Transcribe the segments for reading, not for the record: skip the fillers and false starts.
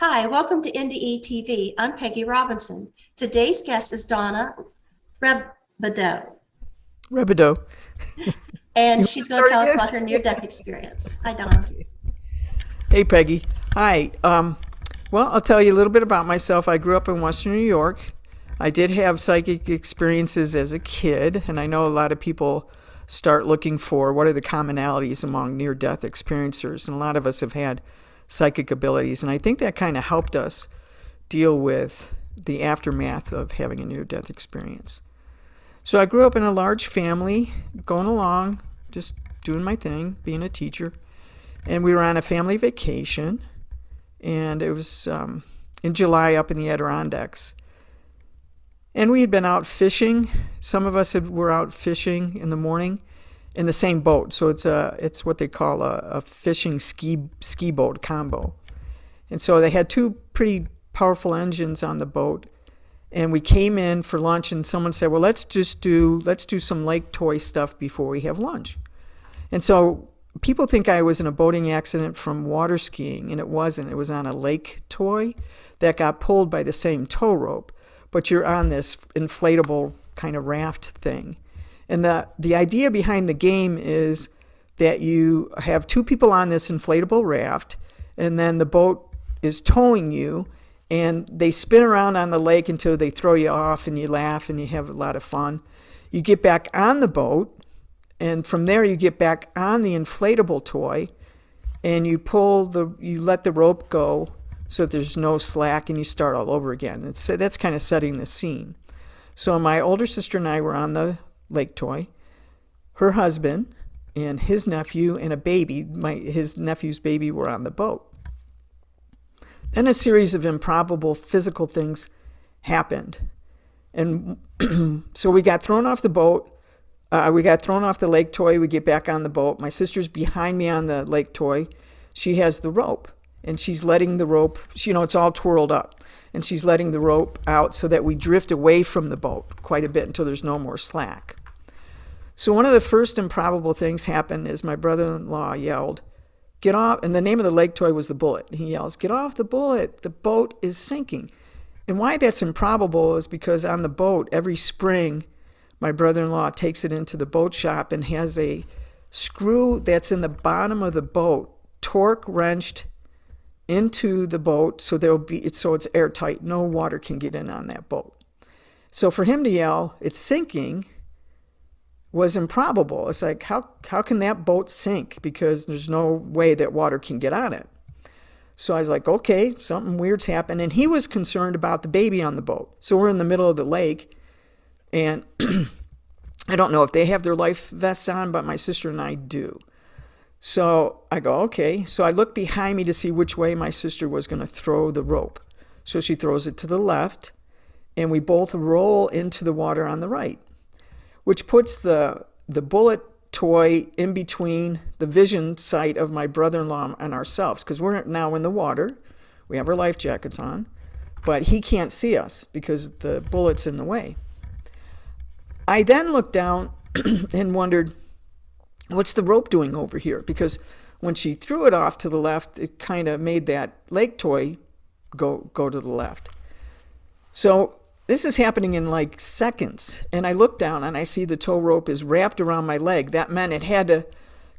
Hi, welcome to NDE TV. I'm Peggy Robinson. Today's guest is Donna Rebadow, Rebadow. You and want to she's going to start tell us again? about her near-death experience. Hi, Donna. Hey, Peggy. Hi. Well, I'll tell you a little bit about myself. I grew up in Western New York. I did have psychic experiences as a kid, and I know a lot of people start looking for what are the commonalities among near death experiencers, and a lot of us have had psychic abilities, and I think that kind of helped us deal with the aftermath of having a near death experience. So I grew up in a large family, going along, just doing my thing, being a teacher. And we were on a family vacation, and it was in July up in the Adirondacks. And we had been out fishing. Some of us were out fishing in the morning in the same boat. So it's what they call a fishing ski boat combo. And so they had two pretty powerful engines on the boat. And we came in for lunch, and someone said, "Well, let's do some lake toy stuff before we have lunch." And so people think I was in a boating accident from water skiing, and it wasn't. It was on a lake toy that got pulled by the same tow rope, but you're on this inflatable kind of raft thing. And the idea behind the game is that you have two people on this inflatable raft, and then the boat is towing you, and they spin around on the lake until they throw you off, and you laugh and you have a lot of fun. You get back on the boat, and from there you get back on the inflatable toy, and you let the rope go so that there's no slack, and you start all over again. That's kind of setting the scene. So my older sister and I were on the lake toy. Her husband and his nephew and a baby, his nephew's baby, were on the boat. Then a series of improbable physical things happened. And so we got thrown off the boat. We got thrown off the lake toy. We get back on the boat. My sister's behind me on the lake toy. She has the rope, and she's letting the rope, it's all twirled up. And she's letting the rope out so that we drift away from the boat quite a bit until there's no more slack. So one of the first improbable things happened is my brother-in-law yelled, "Get off," and the name of the lake toy was the Bullet. He yells, "Get off the Bullet, the boat is sinking." And why that's improbable is because on the boat, every spring, my brother-in-law takes it into the boat shop and has a screw that's in the bottom of the boat, torque wrenched into the boat so it's airtight. No water can get in on that boat. So for him to yell, "It's sinking," was improbable. It's like, how can that boat sink? Because there's no way that water can get on it. So I was like, okay, something weird's happened. And he was concerned about the baby on the boat. So we're in the middle of the lake, and I don't know if they have their life vests on, but my sister and I do. So I go, okay. So I look behind me to see which way my sister was going to throw the rope. So she throws it to the left, and we both roll into the water on the right, which puts the Bullet toy in between the vision sight of my brother-in-law and ourselves, because we're now in the water. We have our life jackets on, but he can't see us because the Bullet's in the way. I then looked down and wondered, what's the rope doing over here? Because when she threw it off to the left, it kind of made that lake toy go to the left. So this is happening in like seconds. And I look down and I see the tow rope is wrapped around my leg. That meant it had to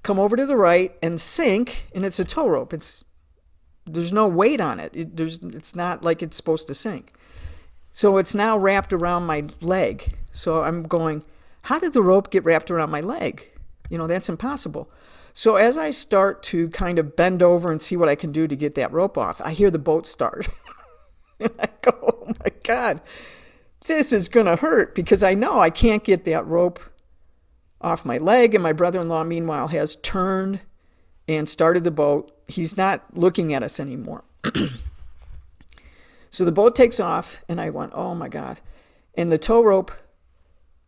come over to the right and sink, and it's a tow rope. There's no weight on it. It's not like it's supposed to sink. So it's now wrapped around my leg. So I'm going, how did the rope get wrapped around my leg? That's impossible. So as I start to kind of bend over and see what I can do to get that rope off, I hear the boat start. And I go, oh my God, this is going to hurt, because I know I can't get that rope off my leg. And my brother-in-law, meanwhile, has turned and started the boat. He's not looking at us anymore. So the boat takes off, and I went, oh my God. And the tow rope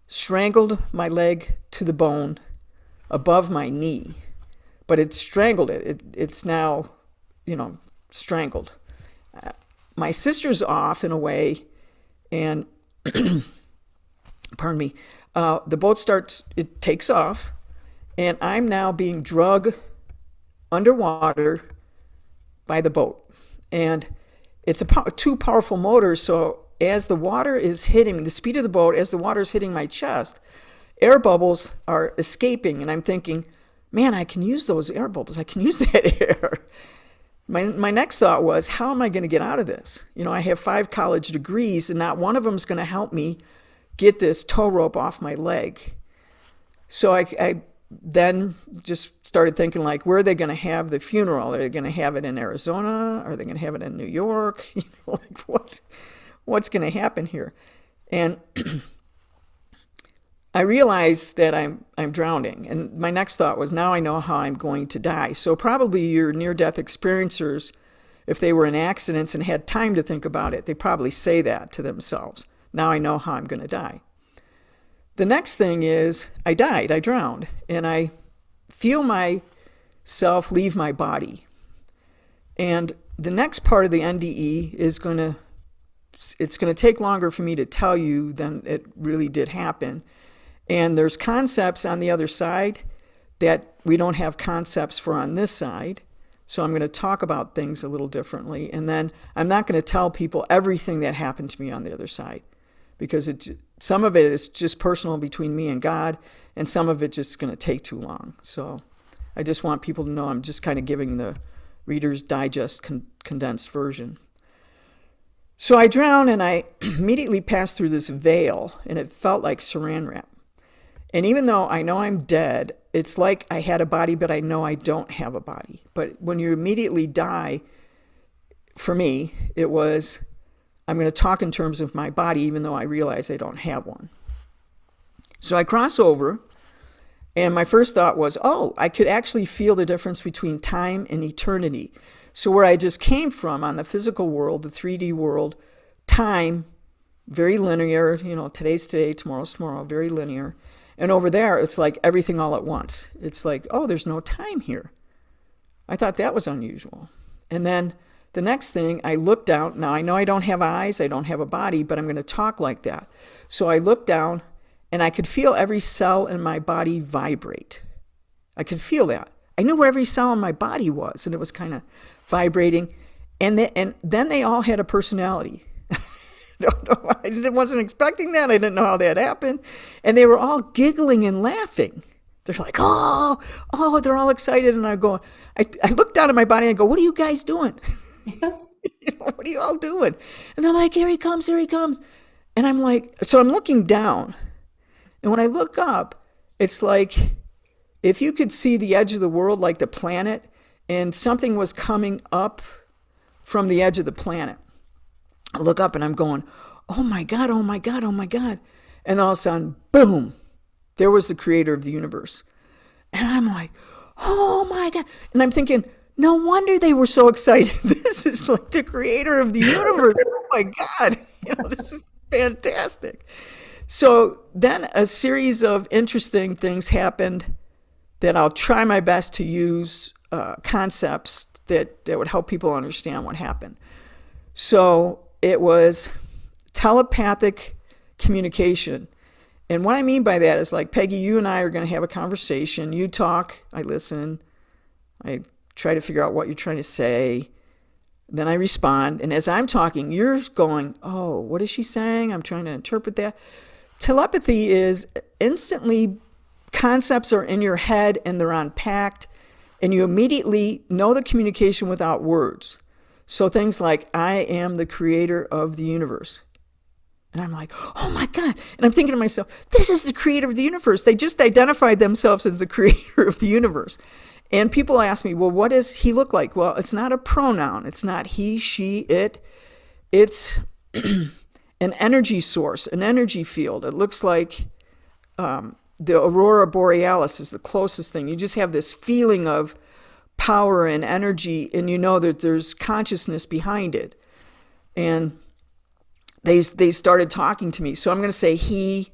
strangled my leg to the bone above my knee, but it strangled it. It's now, strangled. My sister's off in a way, and pardon me, the boat it takes off, and I'm now being dragged underwater by the boat. And it's two powerful motors. So as the water is hitting me, the speed of the boat, as the water is hitting my chest, air bubbles are escaping. And I'm thinking, man, I can use those air bubbles. I can use that air. My next thought was, how am I going to get out of this? I have 5 college degrees, and not one of them is going to help me get this tow rope off my leg. So I then just started thinking, like, where are they going to have the funeral? Are they going to have it in Arizona? Are they going to have it in New York? Like what's going to happen here? And I realized that I'm drowning. And my next thought was, now I know how I'm going to die. So probably your near-death experiencers, if they were in accidents and had time to think about it, they probably say that to themselves. Now I know how I'm going to die. The next thing is, I drowned, and I feel myself leave my body. And the next part of the NDE is it's going to take longer for me to tell you than it really did happen. And there's concepts on the other side that we don't have concepts for on this side. So I'm going to talk about things a little differently. And then I'm not going to tell people everything that happened to me on the other side, because some of it is just personal between me and God, and some of it just going to take too long. So I just want people to know I'm just kind of giving the Reader's Digest condensed version. So I drowned, and I immediately passed through this veil, and it felt like saran wrap. And even though I know I'm dead, it's like I had a body, but I know I don't have a body. But when you immediately die, for me, it was, I'm going to talk in terms of my body, even though I realize I don't have one. So I cross over, and my first thought was, I could actually feel the difference between time and eternity. So where I just came from on the physical world, the 3D world, time, very linear, today's today, tomorrow's tomorrow, very linear. And over there, it's like everything all at once. It's like, there's no time here. I thought that was unusual. And then the next thing, I looked down. Now, I know I don't have eyes, I don't have a body, but I'm going to talk like that. So I looked down, and I could feel every cell in my body vibrate. I could feel that. I knew where every cell in my body was, and it was kind of vibrating. And then they all had a personality. I wasn't expecting that. I didn't know how that happened. And they were all giggling and laughing. They're like, they're all excited. And I look down at my body and I go, what are you guys doing? What are you all doing? And they're like, here he comes. And I'm like, so I'm looking down. And when I look up, it's like if you could see the edge of the world, like the planet, and something was coming up from the edge of the planet. I look up and I'm going, oh my God. And all of a sudden, boom, there was the creator of the universe. And I'm like, oh my God. And I'm thinking, no wonder they were so excited. This is like the creator of the universe. Oh my God. This is fantastic. So then a series of interesting things happened that I'll try my best to use concepts that would help people understand what happened. So it was telepathic communication. And what I mean by that is, like, Peggy, you and I are going to have a conversation. You talk, I listen. I try to figure out what you're trying to say. Then I respond. And as I'm talking, you're going, oh, what is she saying? I'm trying to interpret that. Telepathy is instantly concepts are in your head and they're unpacked, and you immediately know the communication without words. So things like, I am the creator of the universe. And I'm like, oh my God. And I'm thinking to myself, this is the creator of the universe. They just identified themselves as the creator of the universe. And people ask me, well, what does he look like? Well, it's not a pronoun. It's not he, she, it. It's an energy source, an energy field. It looks like the aurora borealis is the closest thing. You just have this feeling of power and energy, and you know that there's consciousness behind it. And they started talking to me. So I'm going to say he,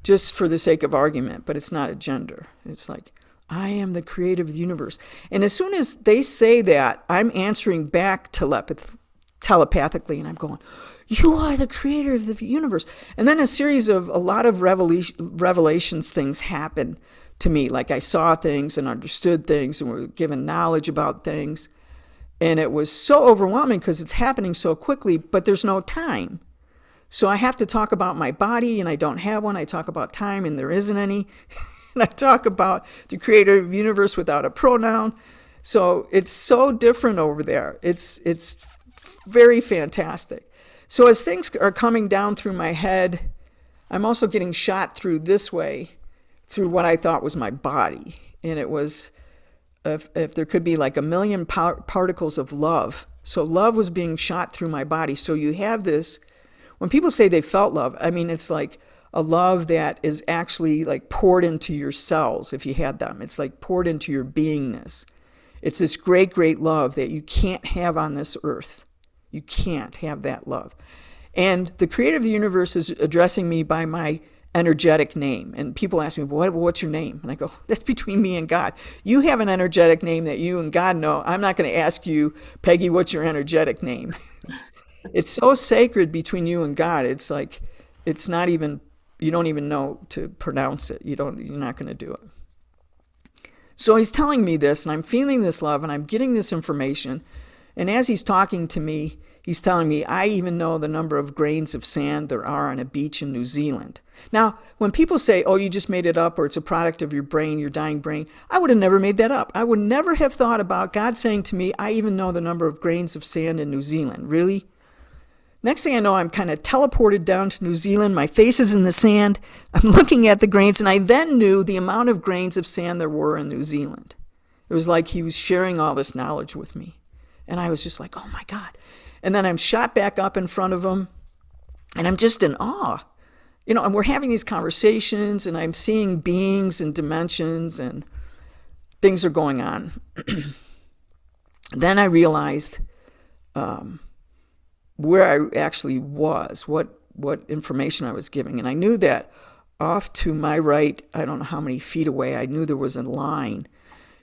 just for the sake of argument, but it's not a gender. It's like, I am the creator of the universe. And as soon as they say that, I'm answering back telepathically, and I'm going, you are the creator of the universe. And then a lot of revelations things happen to me. Like I saw things and understood things and were given knowledge about things. And it was so overwhelming because it's happening so quickly, but there's no time. So I have to talk about my body, and I don't have one. I talk about time, and there isn't any. And I talk about the creator of the universe without a pronoun. So it's so different over there. It's very fantastic. So as things are coming down through my head, I'm also getting shot through this way, through what I thought was my body. And it was, if there could be like a million particles of love. So love was being shot through my body. So you have this, when people say they felt love, I mean, it's like a love that is actually like poured into your cells if you had them. It's like poured into your beingness. It's this great, great love that you can't have on this earth. You can't have that love. And the creator of the universe is addressing me by my energetic name. And people ask me, what's your name? And I go, that's between me and God. You have an energetic name that you and God know. I'm not going to ask you, Peggy, what's your energetic name? It's so sacred between you and God. It's like, it's not even, you don't even know to pronounce it. You're not going to do it. So he's telling me this, and I'm feeling this love, and I'm getting this information. And as he's talking to me, he's telling me, I even know the number of grains of sand there are on a beach in New Zealand. Now, when people say, oh, you just made it up, or it's a product of your brain, your dying brain, I would have never made that up. I would never have thought about God saying to me, I even know the number of grains of sand in New Zealand. Really? Next thing I know, I'm kind of teleported down to New Zealand. My face is in the sand. I'm looking at the grains, and I then knew the amount of grains of sand there were in New Zealand. It was like he was sharing all this knowledge with me. And I was just like, oh my God. And then I'm shot back up in front of him, and I'm just in awe. And we're having these conversations, and I'm seeing beings and dimensions, and things are going on. Then I realized where I actually was, what information I was giving. And I knew that off to my right, I don't know how many feet away, I knew there was a line.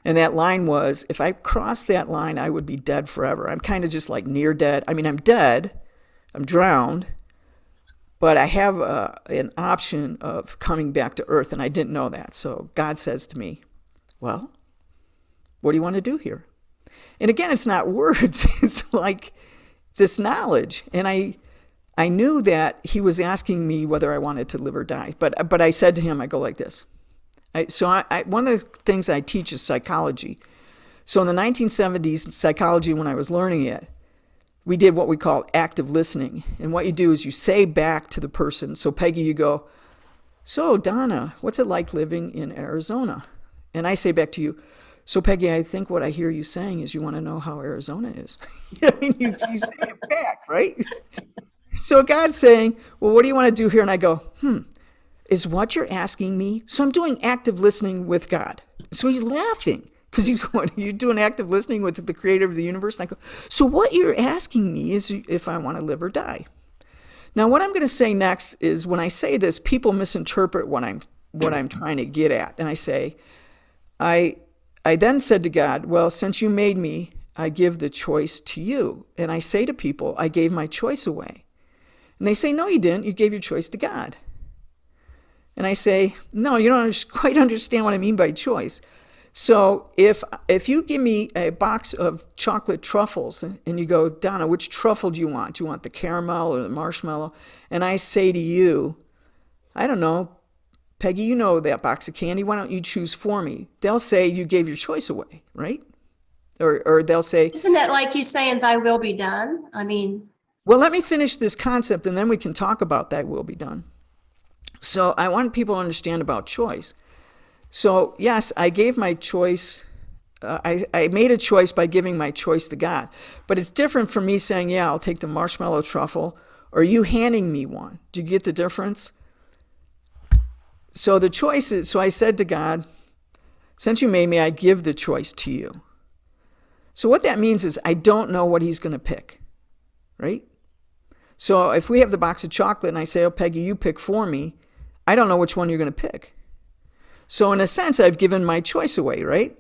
And that line was, if I crossed that line, I would be dead forever. I'm kind of just like near dead. I mean, I'm dead. I'm drowned. But I have an option of coming back to earth, and I didn't know that. So God says to me, well, what do you want to do here? And again, it's not words. It's like this knowledge. And I knew that he was asking me whether I wanted to live or die. But I said to him, I go like this. One of the things I teach is psychology. So in the 1970s, psychology, when I was learning it, we did what we call active listening. And what you do is you say back to the person. So Peggy, you go, so Donna, what's it like living in Arizona? And I say back to you, so Peggy, I think what I hear you saying is you want to know how Arizona is. I mean, you say it back, right? So God's saying, well, what do you want to do here? And I go, is what you're asking me? So I'm doing active listening with God. So he's laughing because he's going, you're doing active listening with the creator of the universe. And I go, so what you're asking me is if I want to live or die. Now, what I'm going to say next is when I say this, people misinterpret what I'm trying to get at. And I say, I then said to God, well, since you made me, I give the choice to you. And I say to people, I gave my choice away. And they say, no, you didn't. You gave your choice to God. And I say, no, you don't quite understand what I mean by choice. So if you give me a box of chocolate truffles and you go, Donna, which truffle do you want? Do you want the caramel or the marshmallow? And I say to you, I don't know, Peggy, you know that box of candy. Why don't you choose for me? They'll say you gave your choice away, right? Or they'll say, isn't that like you saying thy will be done? I mean, well, let me finish this concept and then we can talk about thy will be done. So I want people to understand about choice. So yes, I gave my choice. I made a choice by giving my choice to God. But it's different from me saying, yeah, I'll take the marshmallow truffle, or you handing me one. Do you get the difference? So the choice is, so I said to God, since you made me, I give the choice to you. So what that means is I don't know what he's going to pick, right? So if we have the box of chocolate and I say, oh, Peggy, you pick for me, I don't know which one you're going to pick. So in a sense, I've given my choice away, right?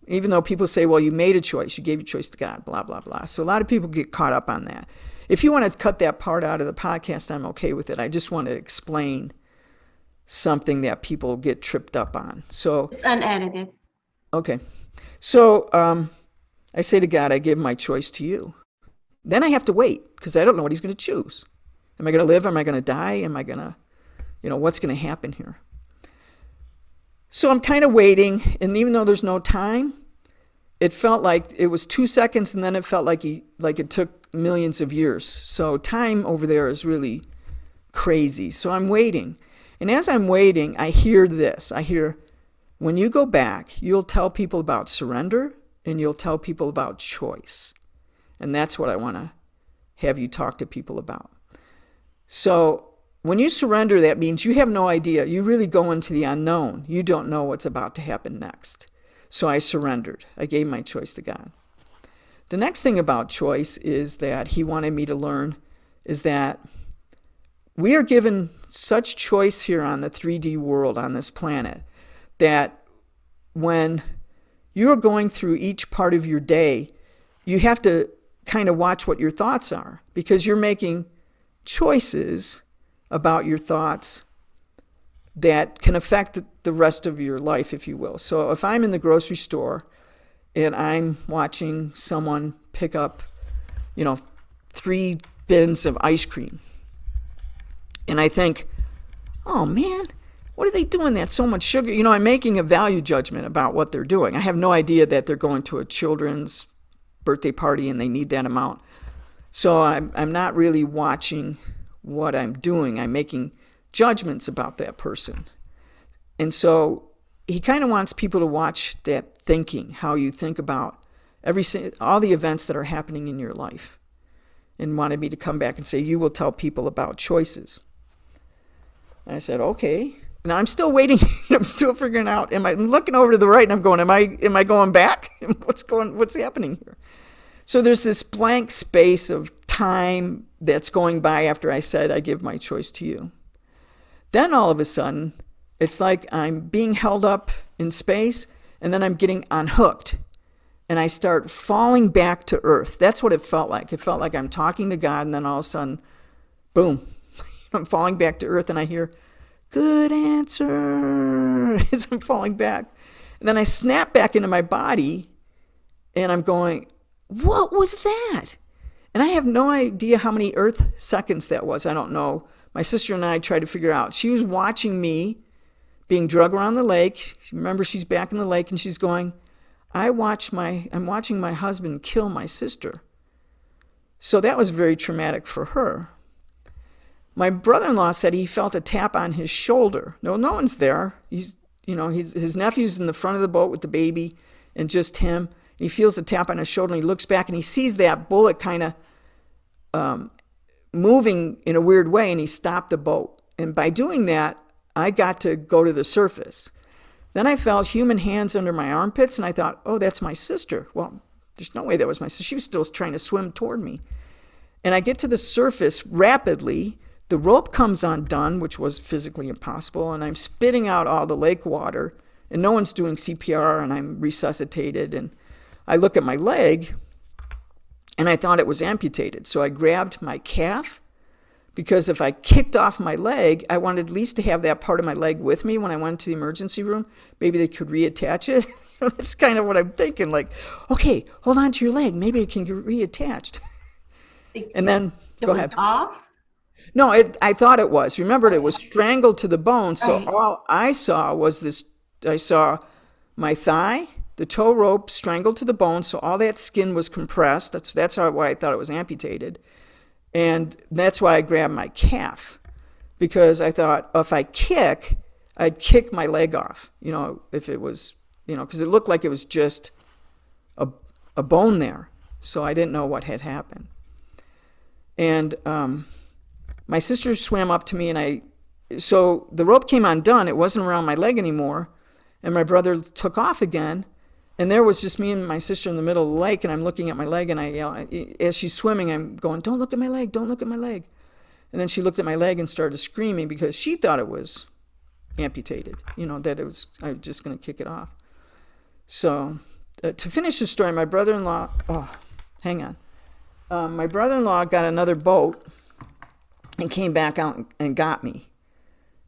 Even though people say, well, you made a choice, you gave your choice to God, blah, blah, blah. So a lot of people get caught up on that. If you want to cut that part out of the podcast, I'm okay with it. I just want to explain something that people get tripped up on. So it's unedited. okay. So I say to God, I give my choice to you. Then I have to wait because I don't know what he's going to choose. Am I going to live? Am I going to die? Am I going to, what's going to happen here? So I'm kind of waiting, and even though there's no time, it felt like it was 2 seconds, and then it felt like it took millions of years. So time over there is really crazy. So I'm waiting. And as I'm waiting, I hear this. I hear, when you go back, you'll tell people about surrender, and you'll tell people about choice. And that's what I want to have you talk to people about. So when you surrender, that means you have no idea. You really go into the unknown. You don't know what's about to happen next. So I surrendered. I gave my choice to God. The next thing about choice is that he wanted me to learn is that we are given such choice here on the 3D world, on this planet, that when you are going through each part of your day, you have to kind of watch what your thoughts are, because you're making choices about your thoughts that can affect the rest of your life, if you will. So if I'm in the grocery store and I'm watching someone pick up, 3 bins of ice cream, and I think, oh man, what are they doing? That's so much sugar. I'm making a value judgment about what they're doing. I have no idea that they're going to a children's birthday party and they need that amount. So I'm not really watching what I'm doing. I'm making judgments about that person. And so he kind of wants people to watch that thinking, how you think about all the events that are happening in your life, and wanted me to come back and say, you will tell people about choices. And I said, okay. And I'm still waiting. I'm still figuring out, I'm looking over to the right and I'm going, am I going back? What's happening here? So there's this blank space of time that's going by after I said, I give my choice to you. Then all of a sudden, it's like I'm being held up in space, and then I'm getting unhooked. And I start falling back to earth. That's what it felt like. It felt like I'm talking to God, and then all of a sudden, boom, I'm falling back to earth, and I hear, good answer, as I'm falling back. And then I snap back into my body, and I'm going, what was that? And I have no idea how many earth seconds that was. I don't know. My sister and I tried to figure out. She was watching me being drugged around the lake. Remember, she's back in the lake, and she's going, I'm watching my husband kill my sister. So that was very traumatic for her. My brother-in-law said he felt a tap on his shoulder. No one's there. His nephew's in the front of the boat with the baby and just him. He feels a tap on his shoulder, and he looks back, and he sees that bullet kind of moving in a weird way, and he stopped the boat. And by doing that, I got to go to the surface. Then I felt human hands under my armpits, and I thought, oh, that's my sister. Well, there's no way that was my sister. She was still trying to swim toward me. And I get to the surface rapidly. The rope comes undone, which was physically impossible, and I'm spitting out all the lake water, and no one's doing CPR, and I'm resuscitated. And I look at my leg, and I thought it was amputated. So I grabbed my calf, because if I kicked off my leg, I wanted at least to have that part of my leg with me when I went to the emergency room. Maybe they could reattach it. That's kind of what I'm thinking. Like, okay, hold on to your leg. Maybe it can get reattached. And then, go ahead. It was off? No, I thought it was. Remember, it was strangled to the bone. So all I saw was this. I saw my thigh, the tow rope strangled to the bone. So all that skin was compressed. That's why I thought it was amputated. And that's why I grabbed my calf, because I thought if I kick, I'd kick my leg off, if it was, because it looked like it was just a bone there. So I didn't know what had happened. And my sister swam up to me, and so the rope came undone. It wasn't around my leg anymore. And my brother took off again. And there was just me and my sister in the middle of the lake, and I'm looking at my leg, and I yell, as she's swimming, I'm going, don't look at my leg, don't look at my leg. And then she looked at my leg and started screaming because she thought it was amputated, that I was just going to kick it off. So to finish the story, my brother-in-law, hang on. My brother-in-law got another boat and came back out and got me.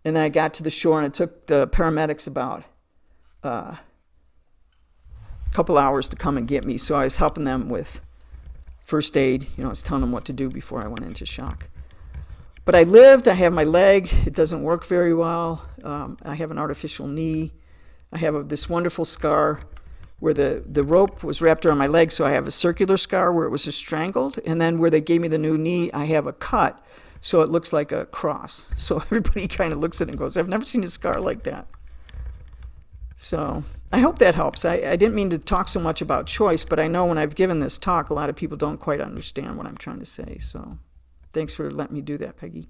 And I got to the shore, and it took the paramedics about couple hours to come and get me. So I was helping them with first aid. I was telling them what to do before I went into shock. But I lived. I have my leg. It doesn't work very well. I have an artificial knee. I have this wonderful scar where the rope was wrapped around my leg, so I have a circular scar where it was just strangled. And then where they gave me the new knee, I have a cut, so it looks like a cross. So everybody kind of looks at it and goes, I've never seen a scar like that. So I hope that helps. I didn't mean to talk so much about choice, but I know when I've given this talk, a lot of people don't quite understand what I'm trying to say. So thanks for letting me do that, Peggy.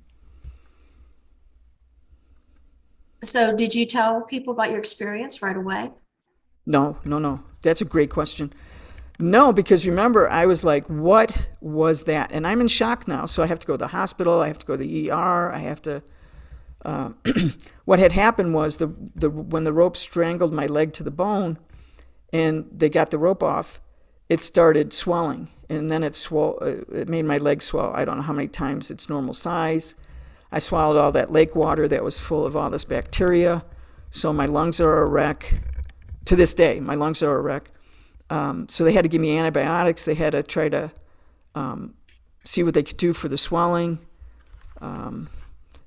So did you tell people about your experience right away? No. That's a great question. No, because remember, I was like, what was that? And I'm in shock now. So I have to go to the hospital. I have to go to the ER. I have to, what had happened was when the rope strangled my leg to the bone and they got the rope off, it started swelling. And then it made my leg swell. I don't know how many times its normal size. I swallowed all that lake water that was full of all this bacteria. So my lungs are a wreck. To this day, my lungs are a wreck. So they had to give me antibiotics. They had to try to see what they could do for the swelling.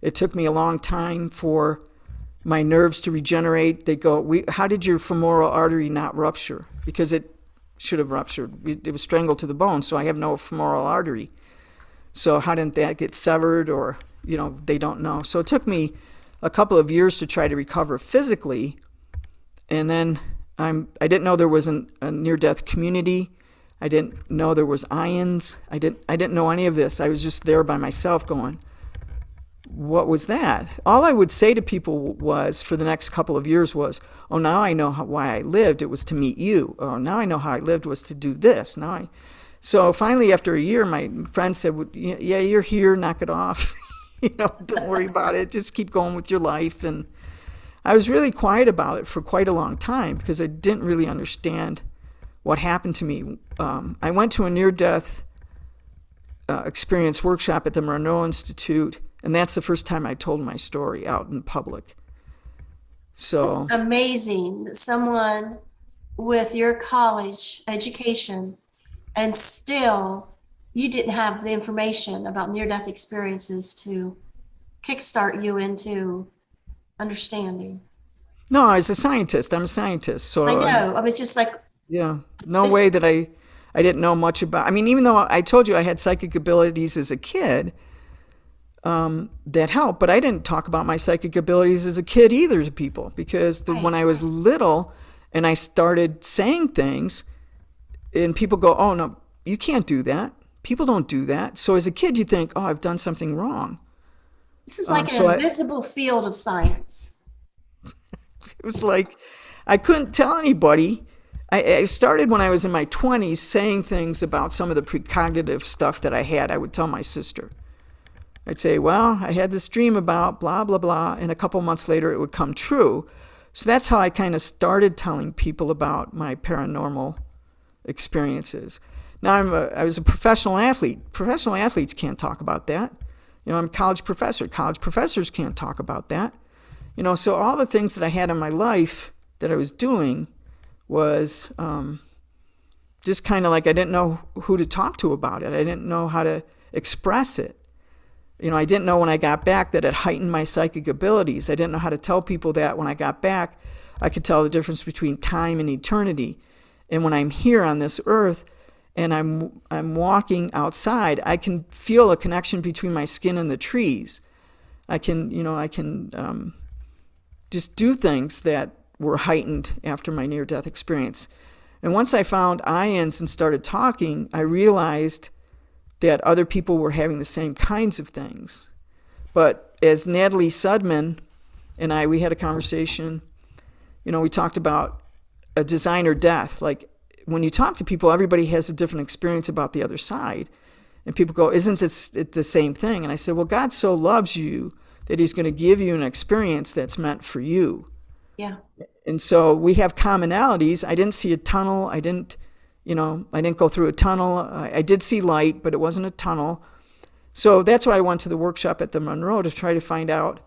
It took me a long time for my nerves to regenerate. They go, how did your femoral artery not rupture? Because it should have ruptured. It was strangled to the bone, so I have no femoral artery. So how didn't that get severed? Or, they don't know. So it took me a couple of years to try to recover physically. And then I didn't know there was a near-death community. I didn't know there was IONS. I didn't know any of this. I was just there by myself going, what was that? All I would say to people was, for the next couple of years was, oh, now I know why I lived. It was to meet you. Oh, now I know how I lived was to do this. So finally, after a year, my friend said, well, yeah, you're here, knock it off. Don't worry about it. Just keep going with your life. And I was really quiet about it for quite a long time because I didn't really understand what happened to me. I went to a near-death experience workshop at the Monroe Institute, and that's the first time I told my story out in public. So amazing that someone with your college education and still you didn't have the information about near-death experiences to kickstart you into understanding. No, I was a scientist. I'm a scientist. So I know. I was just like, yeah, no way that I didn't know much about. I mean, even though I told you I had psychic abilities as a kid, that helped, but I didn't talk about my psychic abilities as a kid either to people because when I was little and I started saying things and people go, oh, no, you can't do that. People don't do that. So as a kid, you think, oh, I've done something wrong. this is like an invisible field of science. It was like I couldn't tell anybody. I started when I was in my 20s saying things about some of the precognitive stuff that I had. I would tell my sister. I'd say, well, I had this dream about blah, blah, blah, and a couple months later it would come true. So that's how I kind of started telling people about my paranormal experiences. Now, I was a professional athlete. Professional athletes can't talk about that. I'm a college professor. College professors can't talk about that. So all the things that I had in my life that I was doing was just kind of like I didn't know who to talk to about it. I didn't know how to express it. I didn't know when I got back that it heightened my psychic abilities. I didn't know how to tell people that when I got back, I could tell the difference between time and eternity. And when I'm here on this earth and I'm walking outside, I can feel a connection between my skin and the trees. I can just do things that were heightened after my near-death experience. And once I found IONS and started talking, I realized that other people were having the same kinds of things. But as Natalie Sudman and we had a conversation, we talked about a designer death. Like when you talk to people, everybody has a different experience about the other side. And people go, isn't this the same thing? And I said, well, God so loves you that he's going to give you an experience that's meant for you. Yeah. And so we have commonalities. I didn't see a tunnel. I didn't go through a tunnel. I did see light, but it wasn't a tunnel. So that's why I went to the workshop at the Monroe to try to find out,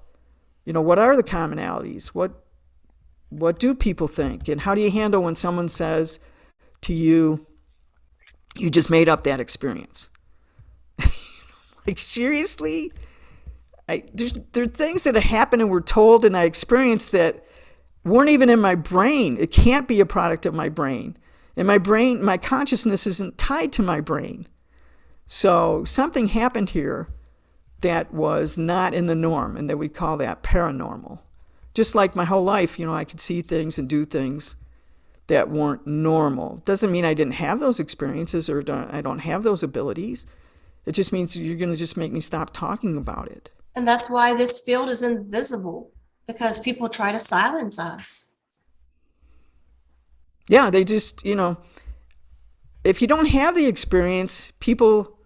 what are the commonalities? What do people think? And how do you handle when someone says, to you, you just made up that experience. Like, seriously? There are things that have happened and were told and I experienced that weren't even in my brain. It can't be a product of my brain. And my brain, my consciousness isn't tied to my brain. So something happened here that was not in the norm, and that we call that paranormal. Just like my whole life, I could see things and do things that weren't normal. Doesn't mean I didn't have those experiences or I don't have those abilities. It just means you're going to just make me stop talking about it. And that's why this field is invisible, because people try to silence us. Yeah, they just, if you don't have the experience, people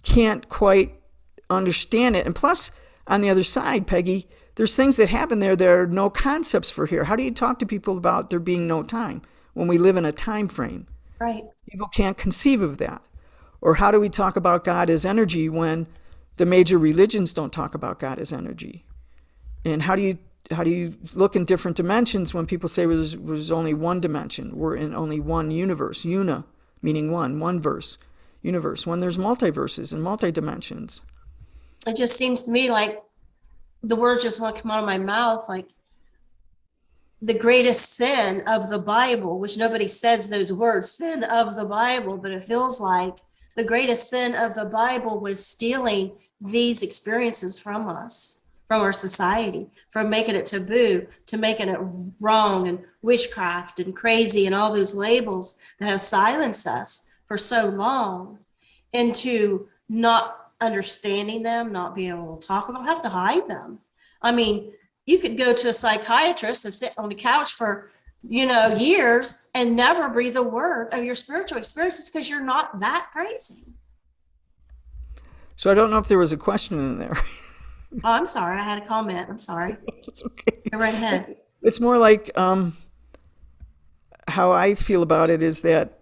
can't quite understand it. And plus, on the other side, Peggy, there's things that happen there that are no concepts for here. How do you talk to people about there being no time when we live in a time frame? Right. People can't conceive of that. Or how do we talk about God as energy when the major religions don't talk about God as energy? And how do you look in different dimensions when people say there's only one dimension? We're in only one universe. Una, meaning one verse, universe. When there's multiverses and multi-dimensions. It just seems to me like the words just want to come out of my mouth, like the greatest sin of the Bible, which nobody says those words, sin of the Bible, but it feels like the greatest sin of the Bible was stealing these experiences from us, from our society, from making it taboo to making it wrong and witchcraft and crazy and all those labels that have silenced us for so long, into not understanding them, not being able to talk about, have to hide them. I mean, you could go to a psychiatrist and sit on the couch for, years and never breathe a word of your spiritual experiences because you're not that crazy. So I don't know if there was a question in there. Oh, I'm sorry. I had a comment. I'm sorry. It's okay. Go right ahead. It's more like how I feel about it is that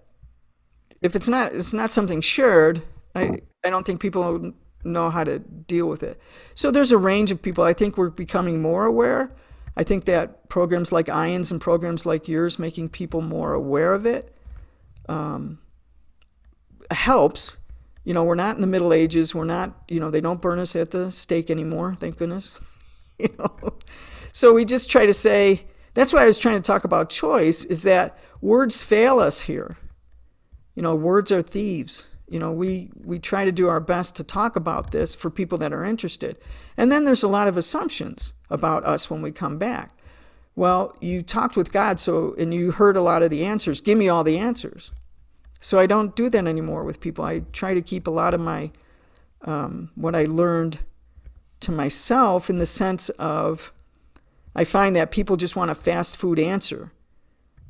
if it's not something shared, I don't think people know how to deal with it. So there's a range of people. I think we're becoming more aware. I think that programs like IONS and programs like yours making people more aware of it helps. We're not in the Middle Ages. We're not, they don't burn us at the stake anymore, thank goodness. So we just try to say, that's why I was trying to talk about choice, is that words fail us here. Words are thieves. We try to do our best to talk about this for people that are interested. And then there's a lot of assumptions about us when we come back. Well, you talked with God, and you heard a lot of the answers. Give me all the answers. So I don't do that anymore with people. I try to keep a lot of my, what I learned to myself, in the sense of, I find that people just want a fast food answer.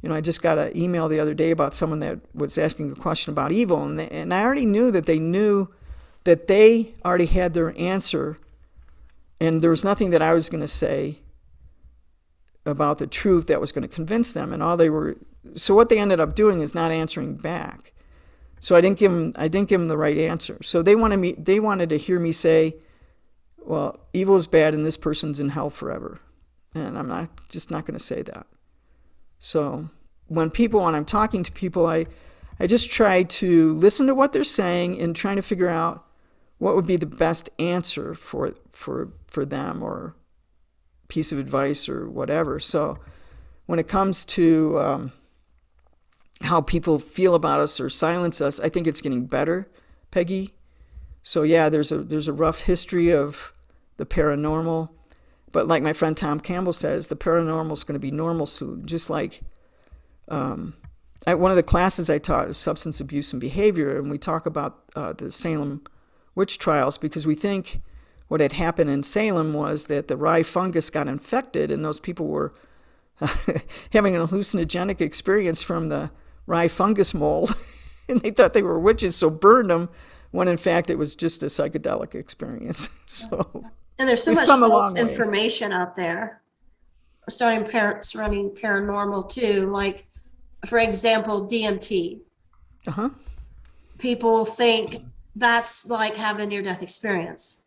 I just got an email the other day about someone that was asking a question about evil, and I already knew that they already had their answer, and there was nothing that I was going to say about the truth that was going to convince them. And so what they ended up doing is not answering back. So I didn't give them the right answer. So they wanted to hear me say, well, evil is bad and this person's in hell forever, and I'm just not going to say that. So when I'm talking to people, I just try to listen to what they're saying and trying to figure out what would be the best answer for them, or piece of advice or whatever. So when it comes to how people feel about us or silence us, I think it's getting better, Peggy. So yeah, there's a rough history of the paranormal. But like my friend Tom Campbell says, the paranormal is going to be normal soon. Just like one of the classes I taught is substance abuse and behavior, and we talk about the Salem witch trials, because we think what had happened in Salem was that the rye fungus got infected, and those people were having an hallucinogenic experience from the rye fungus mold, and they thought they were witches, so burned them, when in fact it was just a psychedelic experience. So. And there's so much false information out there surrounding paranormal too. Like, for example, DMT. Uh-huh. People think that's like having a near-death experience.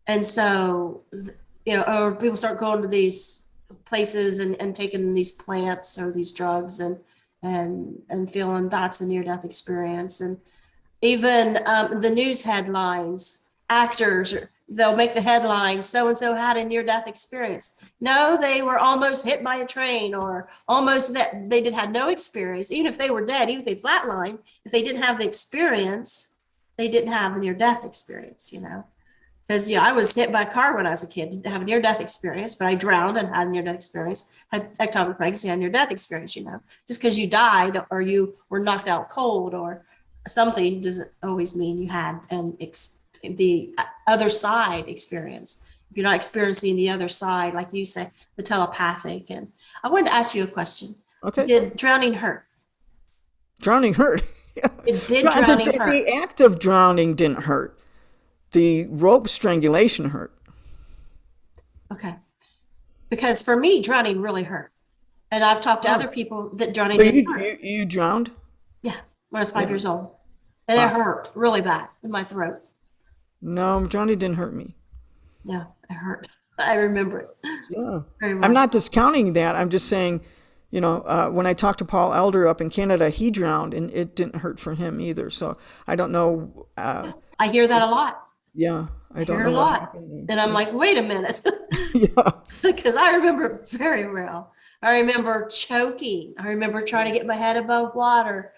And so, or people start going to these places and taking these plants or these drugs, and and feeling that's a near-death experience. And even the news headlines, actors, they'll make the headline, so and so had a near-death experience. No, they were almost hit by a train, or almost that they had no experience. Even if they were dead, even if they flatlined, if they didn't have the experience, they didn't have the near-death experience, you know. Because I was hit by a car when I was a kid, didn't have a near-death experience, but I drowned and had a near-death experience, had ectopic pregnancy, had a near-death experience, you know. Just because you died or you were knocked out cold or something doesn't always mean you had the other side experience. If you're not experiencing the other side, like you say, the telepathic. And I wanted to ask you a question. Okay. Did drowning hurt? Drowning hurt. It did drowning hurt? The act of drowning didn't hurt. The rope strangulation hurt. Okay. Because for me, drowning really hurt. And I've talked to other people that drowning So didn't hurt. you drowned? Yeah, when I was 5 years old. And it hurt really bad in my throat. No, drowning didn't hurt me. Yeah, it hurt. I remember it. Yeah. Very well. I'm not discounting that. I'm just saying, you know, when I talked to Paul Elder up in Canada, he drowned and it didn't hurt for him either. So I don't know. I hear that a lot. Yeah, I don't Hear know a what lot. happened. And I'm like, wait a minute. Yeah. Because I remember very well. I remember choking. I remember trying to get my head above water.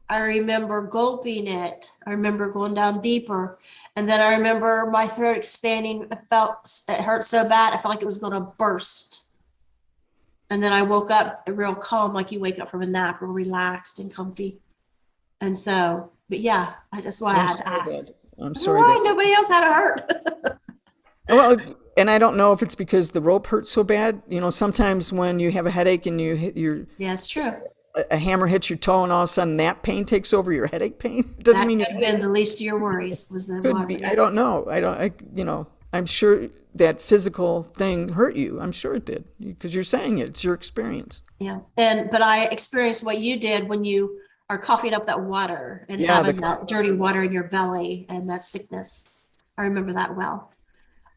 I remember gulping it. I remember going down deeper. And then I remember my throat expanding. It hurt so bad. I felt like it was going to burst. And then I woke up real calm, like you wake up from a nap, real relaxed and comfy. And so, but yeah, that's why I had to ask. I'm sorry Why that nobody else had it hurt? well, and I don't know if it's because the rope hurts so bad. You know, sometimes when you have a headache and you hit Yeah, it's true. a hammer hits your toe and all of a sudden that pain takes over your headache pain. It doesn't That mean could have been the least of your worries was the could water. be. I don't know. You know, I'm sure that physical thing hurt you. I'm sure it did because you're saying it. It's your experience. Yeah. But I experienced what you did when you are coughing up that water and Yeah, having that dirty water in your belly and that sickness. I remember that well.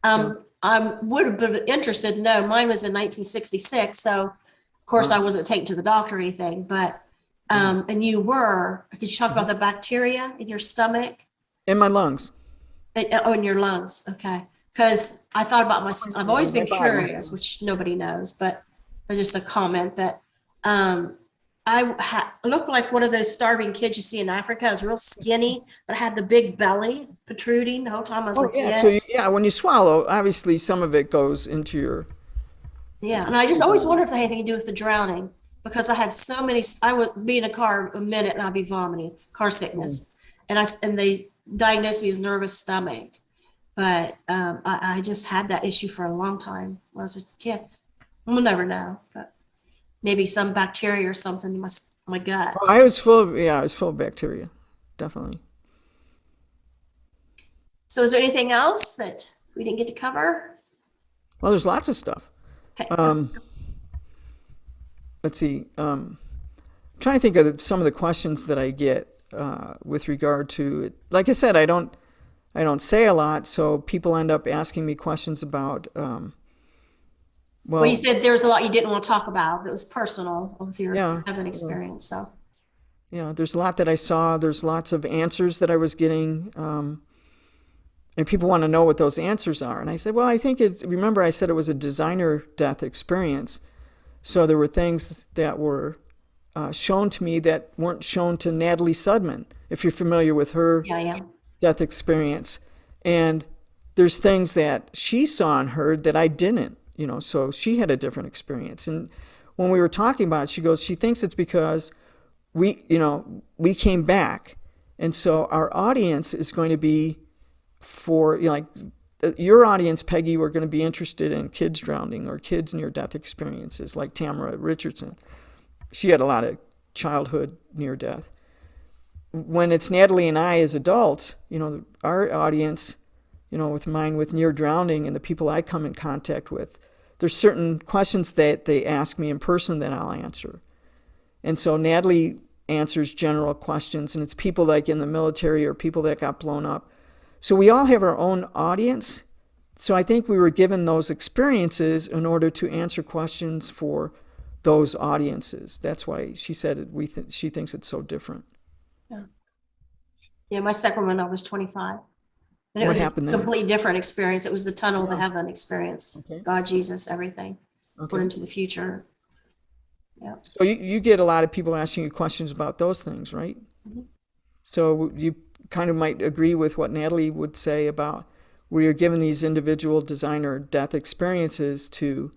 I would have been interested to know. Mine was in 1966. So of course I wasn't taken to the doctor or anything, but and you were, could you talk about the bacteria in your stomach? In my lungs. In your lungs. Okay. Because I thought about I've always been body. curious, which nobody knows, but just a comment that I looked like one of those starving kids you see in Africa. I was real skinny, but I had the big belly protruding the whole time I was a kid. Yeah. So when you swallow, obviously some of it goes into your. Yeah, and I just always wonder if they had anything to do with the drowning because I had so many. I would be in a car a minute and I'd be vomiting, car sickness, and they diagnosed me as nervous stomach. But I just had that issue for a long time when I was a kid. We'll never know, but maybe some bacteria or something in my gut. I was full of bacteria, definitely. So is there anything else that we didn't get to cover? Well, there's lots of stuff. Okay. Let's see. I'm trying to think of some of the questions that I get with regard to it. Like I said, I don't say a lot, so people end up asking me questions about. Well, you said there was a lot you didn't want to talk about that was personal with your heaven experience. So. Yeah, there's a lot that I saw. There's lots of answers that I was getting. And people want to know what those answers are. And I said, well, I think remember I said it was a designer death experience. So there were things that were shown to me that weren't shown to Natalie Sudman, if you're familiar with her death experience. And there's things that she saw and heard that I didn't, you know, so she had a different experience. And when we were talking about it, she goes, she thinks it's because we came back. And so our audience is going to be for, you know, like your audience, Peggy, were going to be interested in kids drowning or kids near-death experiences like Tamara Richardson. She had a lot of childhood near-death. When it's Natalie and I as adults, you know, our audience, you know, with mine with near drowning and the people I come in contact with, there's certain questions that they ask me in person that I'll answer. And so Natalie answers general questions, and it's people like in the military or people that got blown up. So we all have our own audience. So I think we were given those experiences in order to answer questions for those audiences. That's why she said she thinks it's so different. Yeah. Yeah, my second one, I was 25. And it What was a happened there? completely different experience. It was the tunnel to Yeah. heaven experience. Okay. God, Jesus, everything. Okay. Going into the future. Yeah. So you get a lot of people asking you questions about those things, right? Mhm. So you kind of might agree with what Natalie would say about where you're given these individual designer death experiences to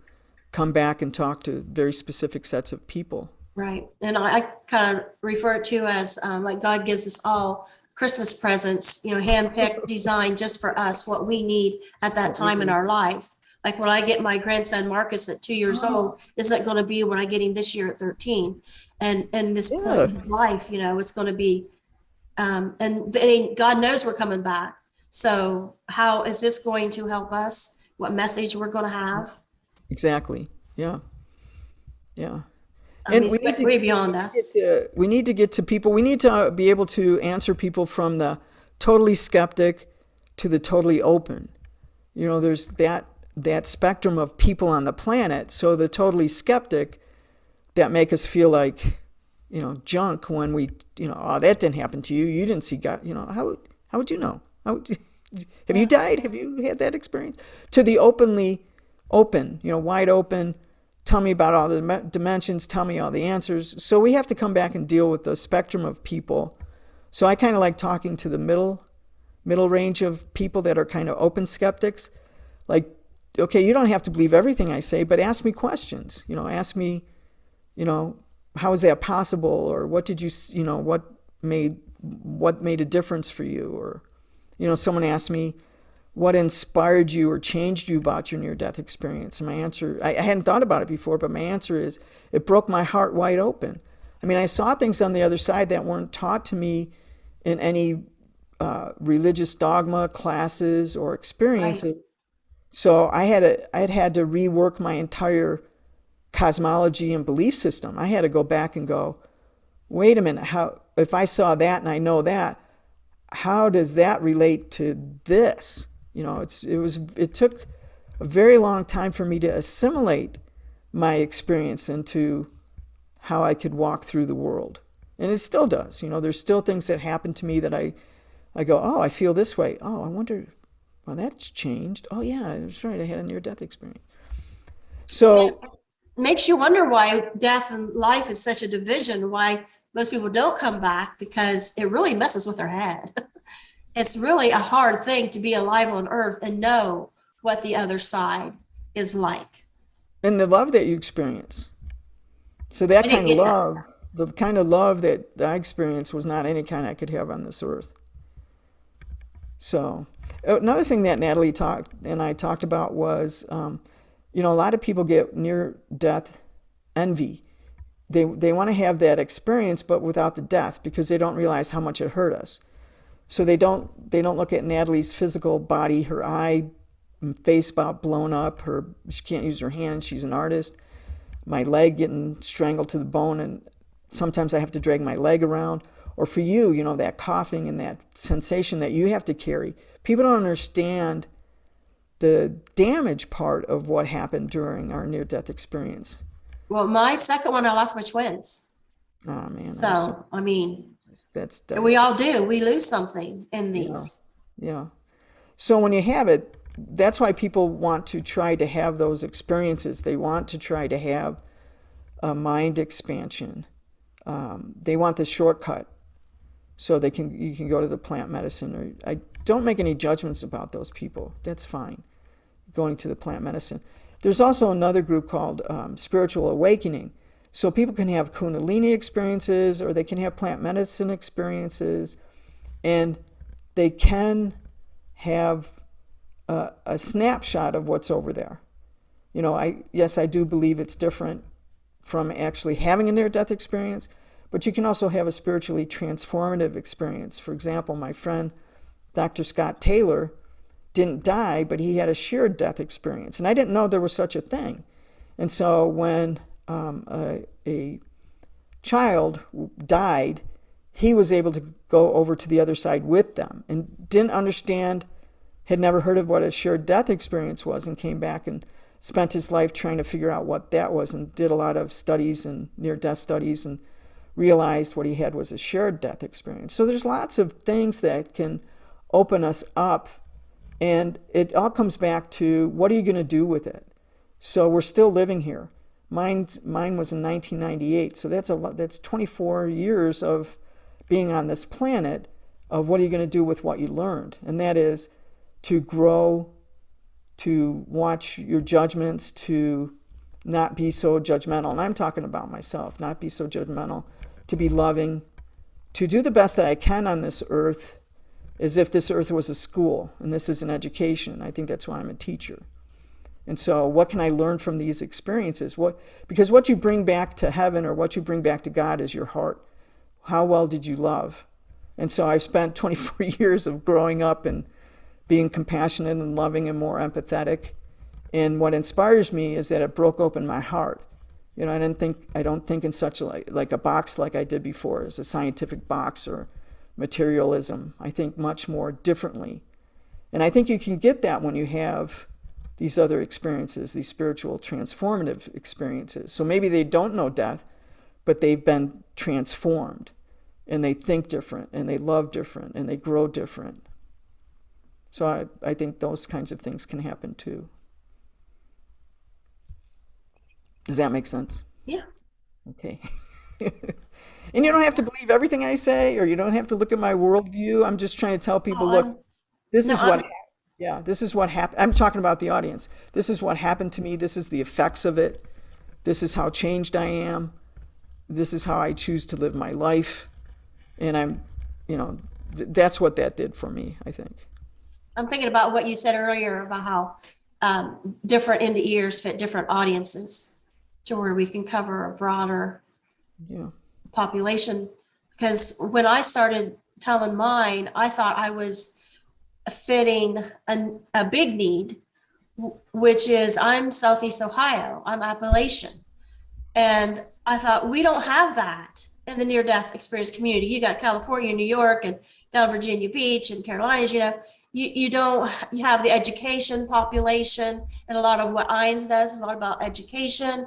come back and talk to very specific sets of people. Right. And I kind of refer it to as like God gives us all Christmas presents, handpicked, designed just for us, what we need at that What we time in need. our life. Like when I get my grandson Marcus at 2 years old, isn't going to be when I get him this year at 13. And this point Yeah, in life, it's going to be, God knows we're coming back. So how is this going to help us? What message we're going to have? exactly. Yeah, yeah. I And mean, way beyond us. we need to get to people. We need to be able to answer people from the totally skeptic to the totally open. There's that spectrum of people on the planet. So the totally skeptic that make us feel like, junk when we, oh, that didn't happen to you. You didn't see God. How would you know? Have you died? Have you had that experience? To the openly open, wide open. Tell me about all the dimensions. Tell me all the answers. So we have to come back and deal with the spectrum of people. So I kind of like talking to the middle range of people that are kind of open skeptics. Like, okay, you don't have to believe everything I say, but ask me questions. Ask me, how is that possible? Or what did you, what made a difference for you? Or, someone asked me, what inspired you or changed you about your near-death experience? And my answer, I hadn't thought about it before, but my answer is, it broke my heart wide open. I mean, I saw things on the other side that weren't taught to me in any religious dogma classes or experiences. Right. So I had to rework my entire cosmology and belief system. I had to go back and go, wait a minute, if I saw that and I know that, how does that relate to this? It took a very long time for me to assimilate my experience into how I could walk through the world. And it still does. There's still things that happen to me that I go, oh, I feel this way. Oh, I wonder, well, that's changed. Oh, yeah, that's right. I had a near-death experience. So, Makes you wonder why death and life is such a division, why most people don't come back, because it really messes with their head. It's really a hard thing to be alive on earth and know what the other side is like. and the love that you experience. So I that didn't kind of get that. love, the kind of love that I experienced was not any kind I could have on this earth. So another thing that Natalie and I talked about was, a lot of people get near-death envy. They want to have that experience, but without the death, because they don't realize how much it hurt us. So they don't look at Natalie's physical body, her eye, face about blown up, she can't use her hands, she's an artist. My leg getting strangled to the bone, and sometimes I have to drag my leg around. Or for you, that coughing and that sensation that you have to carry. People don't understand the damage part of what happened during our near-death experience. Well, my second one, I lost my twins. Oh man, So, I mean, that's we devastating. all do. We lose something in Yeah, these. yeah. So when you have it, that's why people want to try to have those experiences. They want to try to have a mind expansion. They want the shortcut, so you can go to the plant medicine. Or I don't make any judgments about those people. That's fine, going to the plant medicine. There's also another group called spiritual awakening. So people can have Kundalini experiences, or they can have plant medicine experiences, and they can have a snapshot of what's over there. I do believe it's different from actually having a near-death experience, but you can also have a spiritually transformative experience. For example, my friend, Dr. Scott Taylor, didn't die, but he had a shared death experience. And I didn't know there was such a thing. And so when a child died, he was able to go over to the other side with them and didn't understand, had never heard of what a shared death experience was, and came back and spent his life trying to figure out what that was and did a lot of studies and near-death studies and realized what he had was a shared death experience. So there's lots of things that can open us up, and it all comes back to what are you going to do with it? So we're still living here. Mine was in 1998, so that's 24 years of being on this planet, of what are you going to do with what you learned? And that is to grow, to watch your judgments, to not be so judgmental. And I'm talking about myself, not be so judgmental, to be loving, to do the best that I can on this earth as if this earth was a school and this is an education. I think that's why I'm a teacher. And so what can I learn from these experiences? Because what you bring back to heaven or what you bring back to God is your heart. How well did you love? And so I've spent 24 years of growing up and being compassionate and loving and more empathetic. And what inspires me is that it broke open my heart. You know, I don't think in such like a box like I did before, as a scientific box or materialism. I think much more differently. And I think you can get that when you have these other experiences, these spiritual transformative experiences. So maybe they don't know death, but they've been transformed, and they think different, and they love different, and they grow different. So I think those kinds of things can happen too. Does that make sense? Yeah. Okay. And you don't have to believe everything I say, or you don't have to look at my worldview. I'm just trying to tell people, Oh, look, this no, is what, yeah, this is what happened. I'm talking about the audience. This is what happened to me. This is the effects of it. This is how changed I am. This is how I choose to live my life. And that's what that did for me, I think. I'm thinking about what you said earlier about how different NDEs fit different audiences, to where we can cover a broader population. Because when I started telling mine, I thought I was fitting a big need, which is I'm Southeast Ohio, I'm Appalachian. And I thought we don't have that in the near-death experience community. You got California, New York, and down Virginia Beach and Carolinas, you don't, you have the education population, and a lot of what INS does is a lot about education.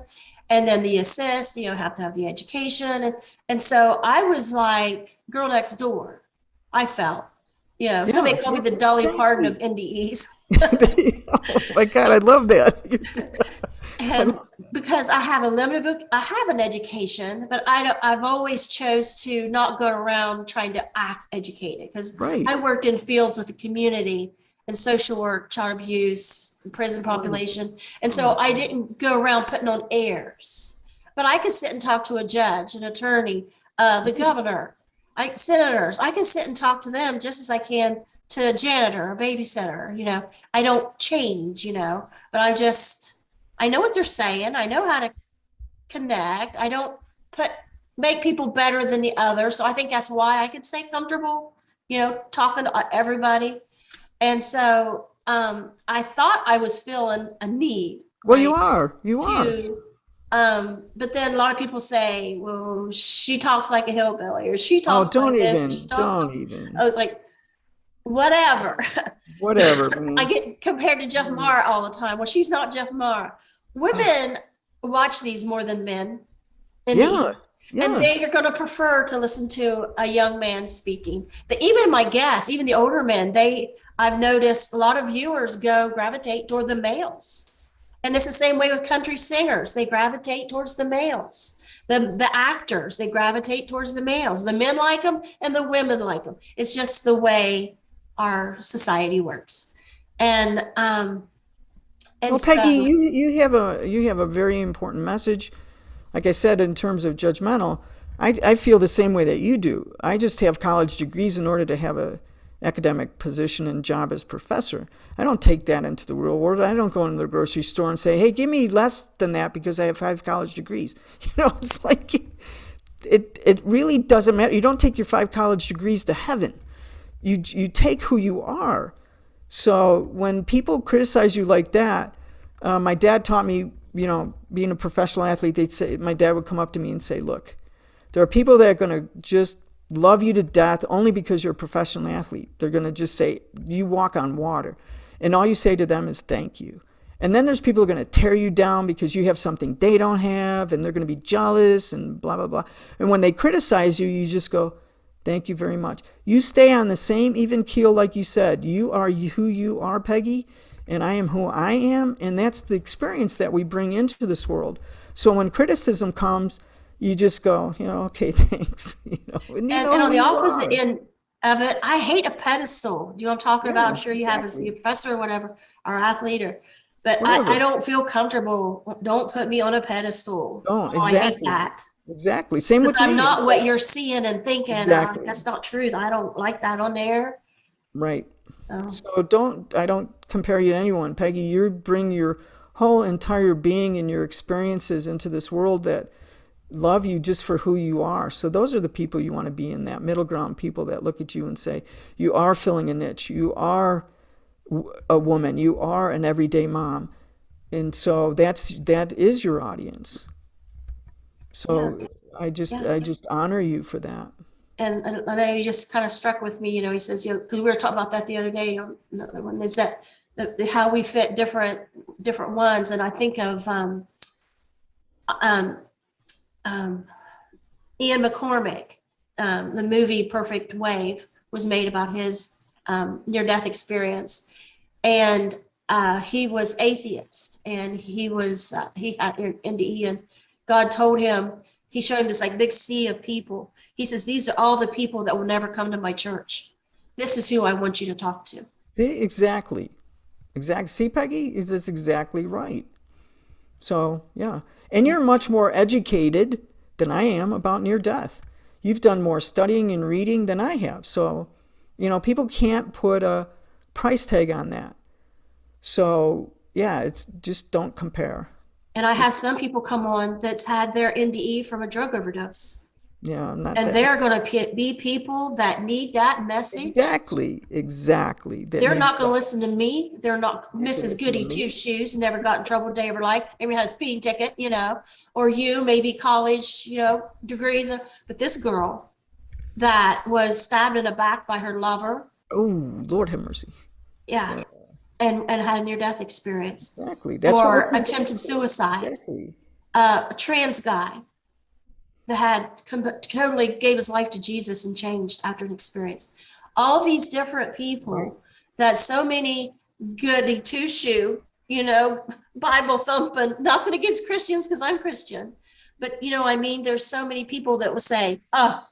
And then the assist, have to have the education. And so I was like girl next door, I felt. Somebody called me the Dolly Parton of NDEs. Oh my God, I love that. And because I have I have an education, but I've always chose to not go around trying to act educated, because Right. I worked in fields with the community and social work, child abuse, prison population. And so I didn't go around putting on airs, but I could sit and talk to a judge, an attorney, the governor, senators. I can sit and talk to them just as I can to a janitor, a babysitter. I don't change, but I know what they're saying. I know how to connect. I don't make people better than the others. So I think that's why I could stay comfortable, talking to everybody. And so I thought I was feeling a need. Well, right, you are. but then a lot of people say, well, she talks like a hillbilly, or she Oh, talks like this, and she talks don't even. I was like, whatever. Whatever, I man. get compared to Jeff Mara all the time. Well, she's not Jeff Mara. Women watch these more than men. Yeah. And they are going to prefer to listen to a young man speaking. Even my guests, even the older men, I've noticed a lot of viewers gravitate toward the males. And it's the same way with country singers. They gravitate towards the males. The actors, they gravitate towards the males. The men like them and the women like them. It's just the way our society works. And well, Peggy, you have a very important message. Like I said, in terms of judgmental, I feel the same way that you do. I just have college degrees in order to have a academic position and job as professor. I don't take that into the real world. I don't go into the grocery store and say, hey, give me less than that because I have 5 college degrees. It's like it really doesn't matter. You don't take your 5 college degrees to heaven. You take who you are. So when people criticize you like that, my dad taught me, being a professional athlete, my dad would come up to me and say, look, there are people that are going to just love you to death only because you're a professional athlete. They're going to just say, you walk on water. And all you say to them is thank you. And then there's people who are going to tear you down because you have something they don't have, and they're going to be jealous and blah, blah, blah. And when they criticize you, you just go, thank you very much. You stay on the same even keel, like you said. You are who you are, Peggy, and I am who I am. And that's the experience that we bring into this world. So when criticism comes, you just go, okay, thanks. And you know And on who the you opposite are. end of it, I hate a pedestal. Do you know what I'm talking about? I'm Yeah, sure you have as a exactly. professor or whatever, or athlete, but I Whatever. don't feel comfortable. Don't put me on a pedestal. Don't. Oh, I hate Exactly. that. Exactly. Same Because with I'm me. not It's what like, you're seeing and thinking. exactly. That's not truth. I don't like that on there. Right. So, So I don't compare you to anyone. Peggy, you bring your whole entire being and your experiences into this world that love you just for who you are. So those are the people you want to be in, that middle ground, people that look at you and say, you are filling a niche. You are a woman. You are an everyday mom. And so that is your audience. yeah, So yeah. I just honor you for that. And I know you just kind of struck with me, he says, because we were talking about that the other day, another one is that how we fit different ones. And I think of um, um, Ian McCormick, the movie Perfect Wave was made about his near-death experience. And he was atheist, and he had NDE, and God told him, he showed him this like big sea of people. He says, these are all the people that will never come to my church. This is who I want you to talk to. See, exactly. Exactly. See, Peggy, that's exactly right. So, yeah. And you're much more educated than I am about near death. You've done more studying and reading than I have. So, people can't put a price tag on that. So, yeah, it's just don't compare. And I have Just, some people come on that's had their NDE from a drug overdose. yeah, not And that. they're going to be people that need that message. Exactly. Exactly. That They're needs not going to that. listen to me. They're not Not gonna Mrs. listen to Goody Two me. Shoes, never got in trouble a day of her life, maybe had a speeding ticket, or you, maybe college, degrees. But this girl that was stabbed in the back by her lover, Oh, Lord have mercy. yeah, Yeah, and had a near-death experience, exactly. That's what we're or conducting. attempted suicide. Exactly. A trans guy that totally gave his life to Jesus and changed after an experience. All these different Right. people that so many goody two shoe, Bible thumping, nothing against Christians because I'm Christian. But I mean, there's so many people that will say, oh,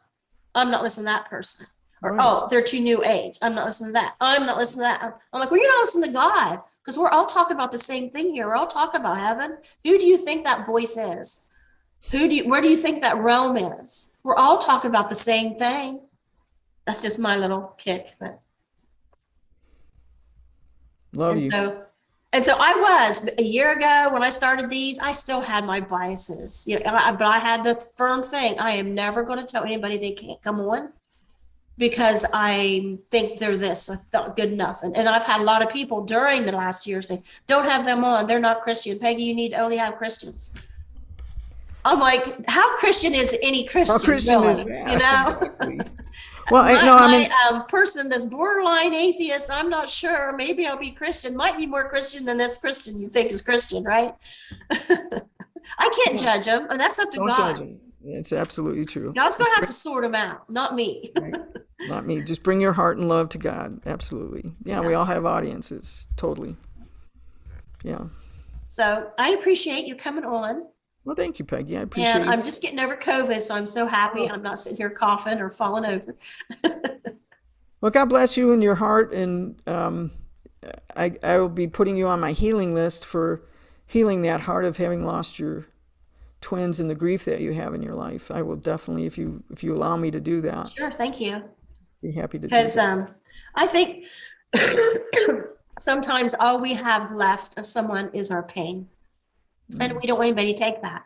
I'm not listening to that person. Or, Right. oh, they're too new age. I'm not listening to that. I'm not listening to that. I'm like, well, you're not listening to God because we're all talking about the same thing here. We're all talking about heaven. Who do you think that voice is? Where do you think that realm is? We're all talking about the same thing. That's just my little kick. But Love and you. so and so I was a year ago when I started these, I still had my biases. But I had the firm thing. I am never going to tell anybody they can't come on because I think they're this. I felt good enough. And I've had a lot of people during the last year say, don't have them on. They're not Christian. Peggy, you need to only have Christians. I'm like, how Christian is any How Christian, Christian is really? that? Exactly. Well, I my no, I my mean, person that's borderline atheist, I'm not sure. Maybe I'll be Christian. Might be more Christian than this Christian you think is Christian, right? I can't yeah, judge them, and that's up to don't judge God. him. It's absolutely true. God's gonna Just have bring, to sort them out, not me. right, not me. Just bring your heart and love to God. Absolutely. Yeah, we Yeah. all have audiences. Totally. Yeah. So I appreciate you coming on, Well, thank you, Peggy. I and appreciate you. I'm just getting over COVID, so I'm so happy. Oh. I'm not sitting here coughing or falling over. Well, God bless you and your heart, and I will be putting you on my healing list for healing that heart of having lost your twins and the grief that you have in your life. I will definitely, if you allow me to do that, Sure, thank you. be happy to do Because that. I think sometimes all we have left of someone is our pain. And Mm, we don't want anybody to take that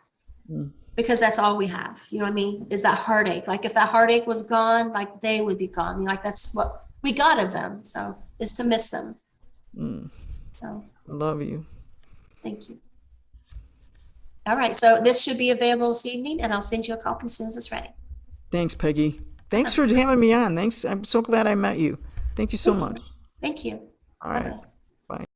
mm, because that's all we have. You know what I mean? Is that heartache. Like if that heartache was gone, like they would be gone. Like that's what we got of them. So is to miss them. mm. So I love you. thank you. All right. So this should be available this evening and I'll send you a copy as soon as it's ready. Thanks, Peggy. Thanks for having me on. Thanks. I'm so glad I met you. Thank you so Thank you. much. Thank you. All Bye right. bye. Bye.